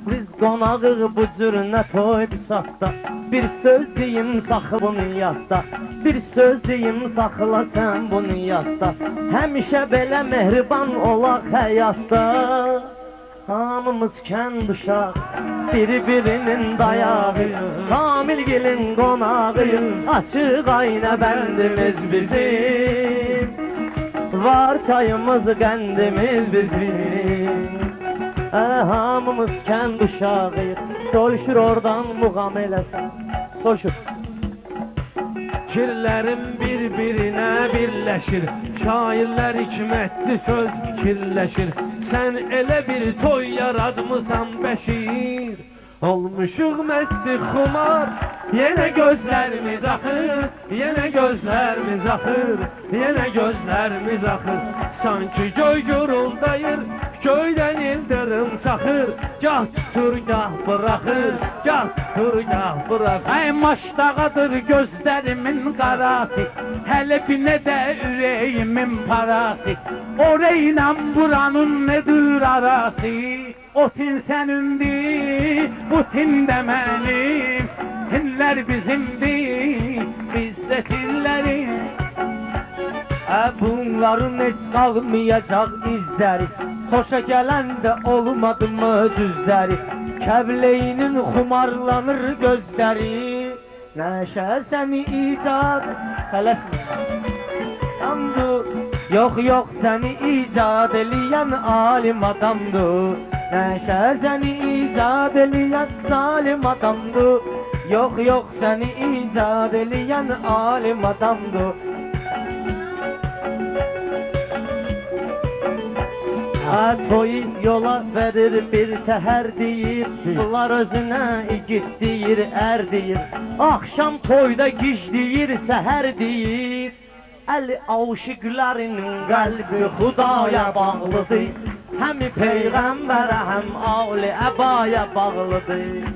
Biz qonağı bu cür nə toydusaq da, bir söz deyim saxla bunu yadda, bir söz deyim saxla sən bunu yadda. Həmişə belə mehriban olaq həyatda. Hamımız kənd uşaq, bir-birinin dayağı, Kamilgilin qonağı, açıq aynə bəndimiz bizim, var çayımız, qəndimiz bizim. Hamımız kənd uşağıyıq, soyuşur oradan muğam eləsən, soyuşur. Fikirlərim bir-birinə birləşir, şairlər hikmətli söz fikirləşir. Sən elə bir toy yaratmısan Bəşir, olmuşuq məsti xumar. Yenə gözlərimiz axır, yenə gözlərimiz axır, yenə gözlərimiz axır. Sanki göy guruldayır, göydən ildırım saxır. Gah tutur, gah buraxır, gah tutur, gah buraxır. Ay maşdağadır gözlərimin qarası, hələ binə də ürəyimin parası. Orayla buranın nedir arası? O tin sənindir, bu tin də mənim. Tinlər bizimdir, biz də tinlərin. Bunların heç qalmayacaq izləri, xoşa gələn də olmadı mı cüzləri? Kəbleyinin xumarlanır gözləri, nəşə səni icad tələsmə. Yox, yox, səni icad eləyən alim adamdır. Nəşə səni icad eləyən zalim adamdır. Yox, yox, səni icad eləyən alim adamdır. Toy yola verir bir təhər deyir, bunlar özünə igid deyir, ər deyir. Axşam toyda gic deyir, səhər deyir. Əli aşıqlarının qəlbi Xudaya bağlıdır, həmi Peyğəmbərə, həm Ali Əbaya bağlıdır.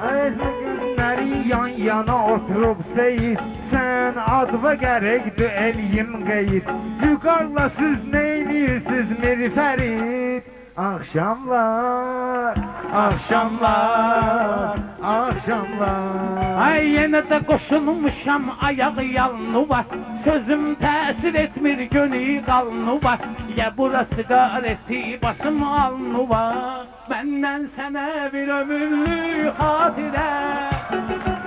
Günləri yan yana oturub seyir, sən adva gərəkdir eləyim qeyd. Vüqarla siz neylirsiniz Mirfərid? Axşamlar, axşamlar, axşamlar. Ay yenə də qoşulmuşam ayağı yalını var, sözüm təsir etmir gönül qalını var. Ya burası qareti basım alnı var, məndən sənə bir ömürlük xatirə,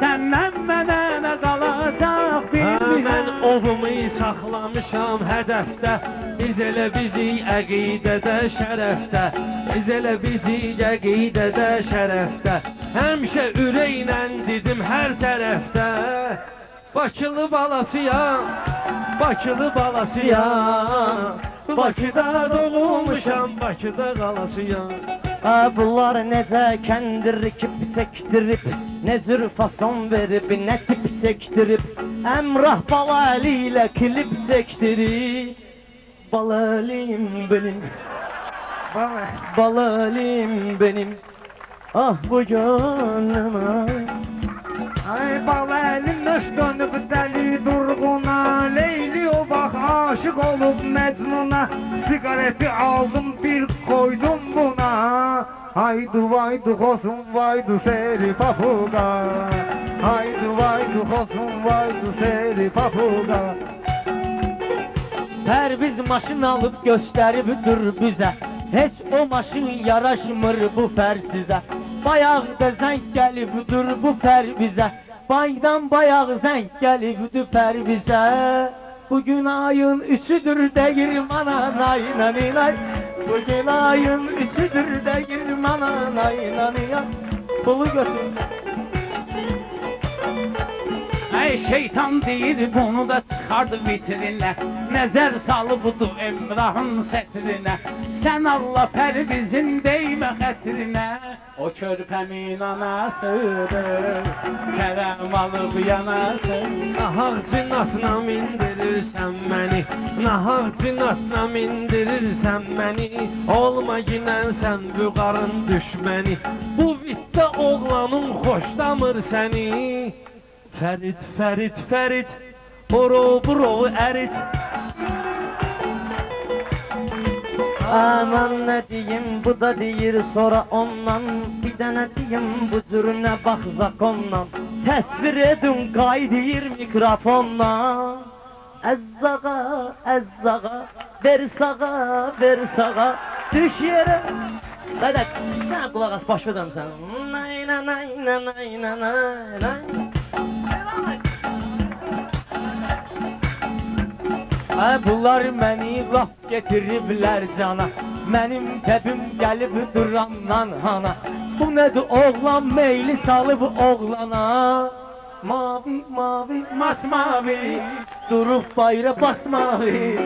səndən mənə nə qalacaq bilmirəm. Mən ovumu saxlamışam hədəfdə, biz elə bizi əqidədə şərəfdə, biz elə bizi əqidədə şərəfdə. Həmişə ürəklə dedim hər tərəfdə, Bakılı balasıyam, Bakılı balasıyam, Bakıda doğulmuşam, Bakıda qalasıyam. Bunlar necə kəndir kip çəkdirib, nə cür fason verib, nə tip çəkdirib. Əmrah bala əli ilə klip çəkdirib. Bala əlim benim, bala əlim benim, ah bu gönlümə. Ay bala əlim nöş dönüb dəli durğuna, Leyli o vaxt aşıq olub Məcnuna. Sigareti aldım bir koydum buna, haydu vaydu xosun vaydu seri papuqa, haydu vaydu xosun vaydu seri papuqa. Pərviz maşın alıb göstəribdir bizə, heç o maşın yaraşmır bu fərsizə. Bayaq da zəng gəlibdir bu Pərvizə, baydan bayaq zəng gəlibdir Pərvizə. Bugün ayın üçüdür deyir mana nay nay nay. Bugün ayın üçüdür deyir mana nay nay nay. Pulu götür. Ay şeytan deyir bunu da çıxardı vitrinə, nəzər salıbdı Emrahın sətrinə. Sən Allah Pərvizin deymə xətrinə, o körpəmin anasıdır, kərəm alıb yanasın. Nahaq cinatla mindirirsən məni, nahaq cinatla mindirirsən məni. Olma ginən sən vüqarın düşməni, bu vitdə oğlanın xoşlamır səni. Fərid, Fərid, Fərid, boro boro ərit. Aman ne diyeyim bu da deyir sonra ondan bir de ne diyeyim bu cürüne bakzak ondan Təsvir edin qaydıyır mikrofonla Əzzağa, əzzağa, ver sağa, düş yerə Sədək, sən qulaq as, baş verəm sən Nay, nay, nay, nay, nay, nay, nay Bunlar məni laf getiriblər cana Mənim təbim gəlib durandan hana Bu nədir oğlan meyli salıb oğlana Mavi, mavi, masmavi Durub bayra basmavi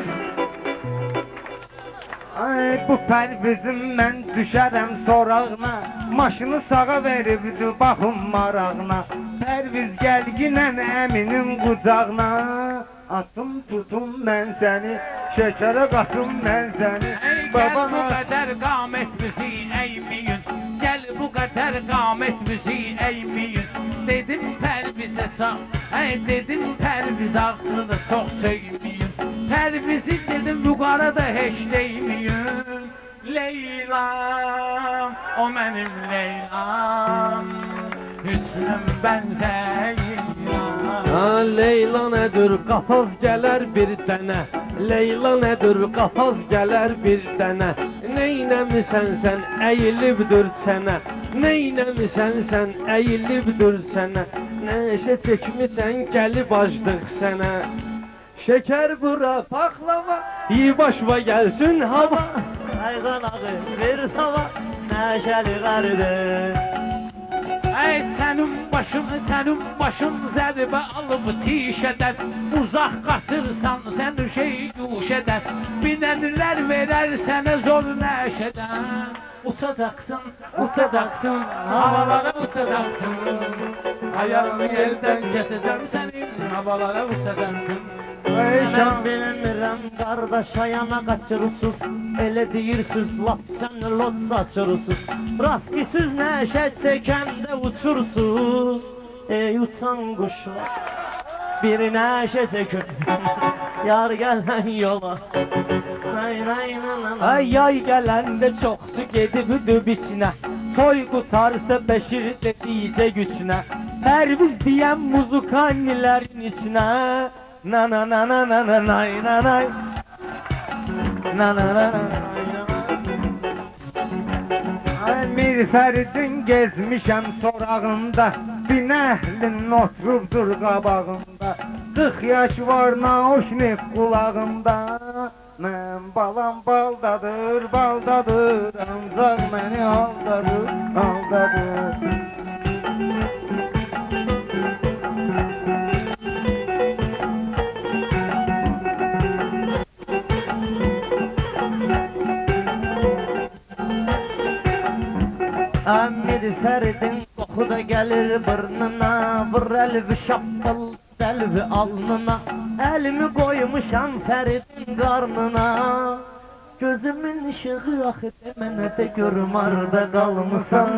Ay bu pərvizim mən düşərəm sorağına Maşını sağa veribdi baxım marağına Pərviz gəlginən əminin qucağına Atım tutum mən səni Şəkərə qatım mən səni Gel bu kadar qamet bizi eğmeyin Gel bu kadar qamet bizi eğmeyin Dedim Pərvizə sağ dedim Pərviz ağlını çox söymeyin Pərvizi dedim yuqarıda heç deymeyin Leylam o mənim Leylam Hüsnüm bənzəyir Ha, Leyla nədir qafaz gələr bir dənə Leyla nədir qafaz gələr bir dənə Neynəmisən sən əyilib dur sənə Neynəmisən sən əyilib dur sənə Nəşə çəkmisən gəlib acdıq sənə Şəkər bura paxlava başva gəlsin hava Ayğan ağı ver tava Nəşəli qardır Ey sənin başın zərbə alıb tiş edər Uzaq qaçırsan sən şey yuş edər Binənlər verər sənə zor nəşədən Uçacaqsın, havalara uçacaqsın Ayağını yerdən kəsəcəm sənin, havalara uçacaqsın Mən bilmirəm qardaş ayana qaçırırsız Elə deyirsiniz lap sən lot saçırırsız Rast ki siz nəşə çəkəndə uçursuz Ey uçan quşlar Bir nəşə çəkin Yar gələn yola Ay yay gələndə çoxsu gedib dübisinə Toy qutarsa Bəşir dediyicə gücünə Pərviz deyən muzukannilərin içinə Na na na na na na nay na nay Na na na na Ay bir fərdin gezmişəm sorağında Binəhlin oturubdur qabağında 40 yaş var nauşnik qulağımda Mən balam baldadır, baldadır Ancaq məni aldadır, aldadır Əmir Fərdin qoxu da gəlir burnuna Vur əlvi şappıl dəlvi alnına Əlimi qoymuşam Fərdin qarnına Gözümün işığı axı demənə də görüm arda qalmısan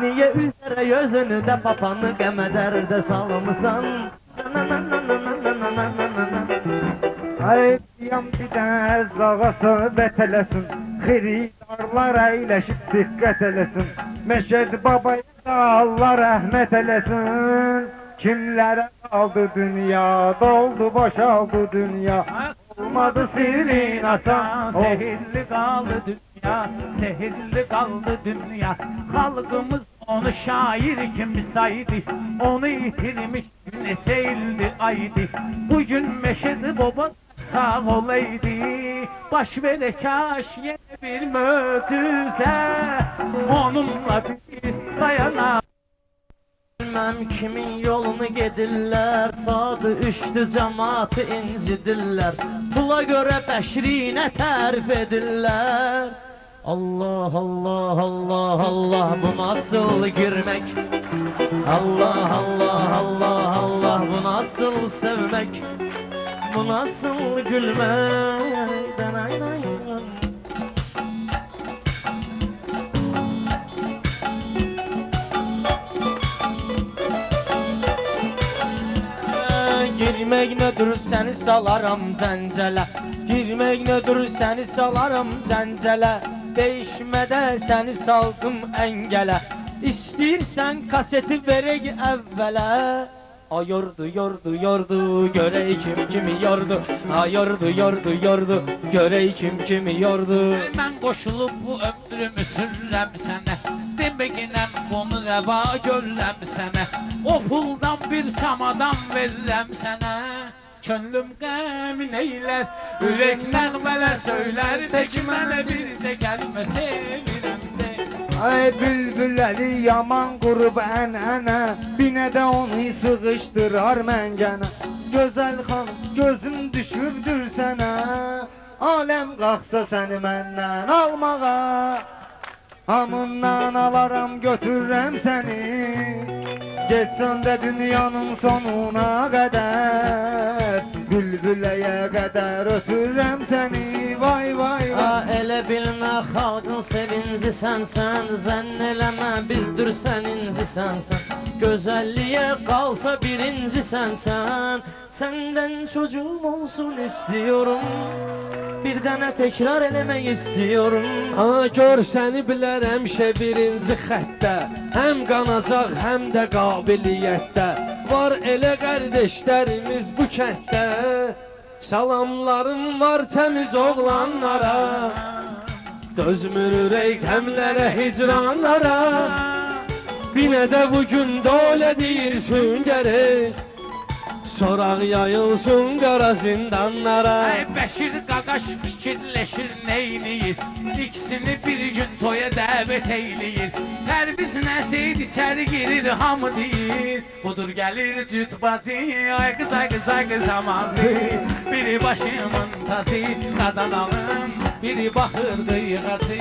Niyə üzərə gözünü də papanı qəmədərdə salmısan Ay diyam bir dəz dağa söhbət eləsin Xiridarlar əyləşib diqqət eləsin Məşəd babaya da Allah rəhmət eləsin Kimlərə qaldı dünya, doldu boşaldı dünya Olmadı sirin açan Sehirli qaldı dünya, sehirli qaldı dünya Xalqımız onu şair kimi saydı Onu itirmiş neçə ildir aydı Bugün Məşəd baba sağ olaydı Baş verə kaş yenə bir möcüzə Onunla biz dayanaq Bilməm kimin yolunu gedirlər Sadı üçdü cəmaatı incidirlər Pula görə bəşrinə tərif edirlər Allah, Allah, Allah, Allah Bu nasıl girmək Allah, Allah, Allah, Allah Bu nasıl sevmək Bu nasıl gülmək Ay, ay, ay. Girmək nədir səni salaram zəncələ Girmək nədir səni salarım zəncələ, Değişmədə səni saldım əngələ. İstəyirsən kaseti verək əvvələ. Ay yordu, yordu, yordu, görək kim kimi yordu. Ay yordu, yordu, yordu, görək kim kimi yordu. Mən qoşulub bu ömrümü sürrəm sənə, Deməginəm bunu rəva görürəm sənə. O puldan bir çamadan verirəm sənə. Könlüm qəmin eylər, ürək nəğmələr söylər de ki mənə bircə gəlmə sevirəm de. Ay bülbülləri yaman qurub ənənə, Binə də onu sıxışdırar məngənə. Gözəl xanım gözüm düşürdür sənə, Aləm qalxsa səni məndən almağa, Hamından alaram götürürəm səni, Getsən də dünyanın sonuna qədər, Bülbüləyə qədər ötürürəm səni, vay vay vay. Elə bilmə xalqın sevinci sənsən, Zənn eləmə bildir səninci sənsən, Gözəlliyə qalsa birinci sənsən, Səndən çocuğum olsun istiyorum, Bir dənə təkrar eləmək istiyorum. Gör səni bilər həmişə birinci xəttə, Həm qanacaq, həm də qabiliyyətdə. Var elə qardeşlərimiz bu kənddə, Salamlarım var təmiz oğlanlara, Dözmür ürək həmlərə, hicranlara. Binə də bugün dolə deyirsən gərək, Soraq yayılsın qara zindanlara. Ay Bəşir qaqaş fikirləşir neyniyir, İkisini bir gün toya dəvət eyləyir. Tərbiz nəsid içəri girir hamı deyir, Budur gəlir cüt bacı, ay qız aman deyir. Biri başımın tacı, qadan alım, Biri baxır qıyğacı.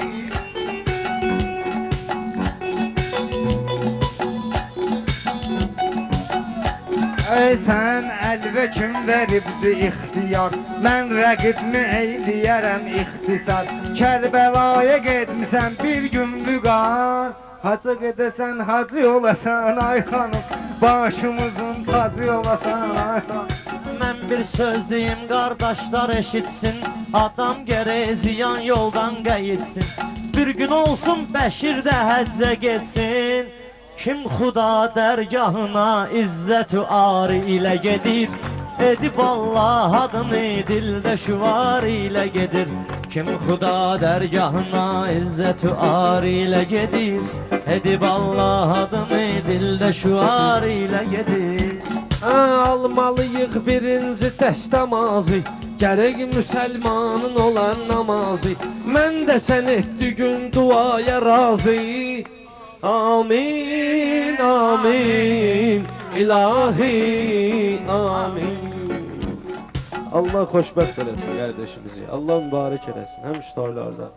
Ey sən əlvə kim veribdi ixtiyar, Mən rəqibmi eyləyərəm ixtisar. Kərbəlaya getmisən bir gün vüqar, Hacı gedəsən hacı olasan ay xanım, Başımızın tacı olasan ay xanım. Mən bir söz deyim qardaşlar eşitsin, Adam gərək ziyan yoldan qayıtsın. Bir gün olsun Bəşir də həccə getsin, Kim xuda dərgahına izzət-ü ari ilə gedir, Edib Allah adını dildə şüvar ilə gedir. Kim xuda dərgahına izzət-ü ari ilə gedir, Edib Allah adını dildə şüvar ilə gedir. Almalıyıq birinci dəstəmazı, Gərək müsəlmanın olan namazı. Mən də sən etdi gün duaya razı, Amin, amin, ilahi, amin. Allah xoşbəxt eləsin qardaşımızı, Allah mübarək eləsin, həm işlərdə.